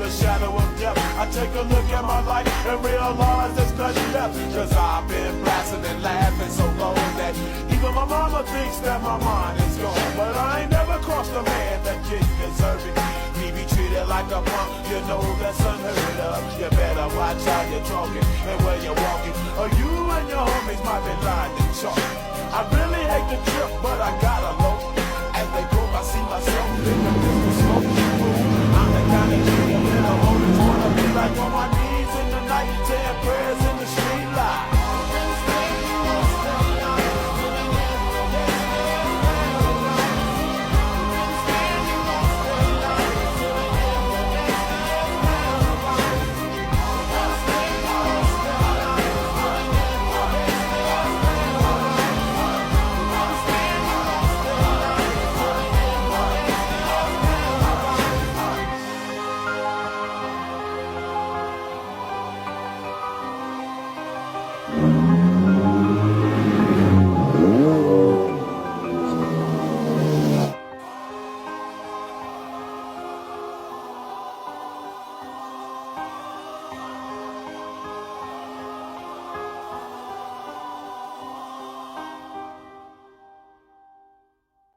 the shadow of death. I take a look at my life and realize there's nothing left. Cause I've been blasting and laughing so long that even my mama thinks that my mind is gone. But I ain't never crossed a man that didn't deserve it. Me be treated like a punk, you know that's unheard of. You better watch how you're talking and where you're walking, or you and your homies might be lying to chalk. I really hate the trip, but I gotta low. As they go, I see myself in the smoke. I'm the kind of kid that always wanna be like one.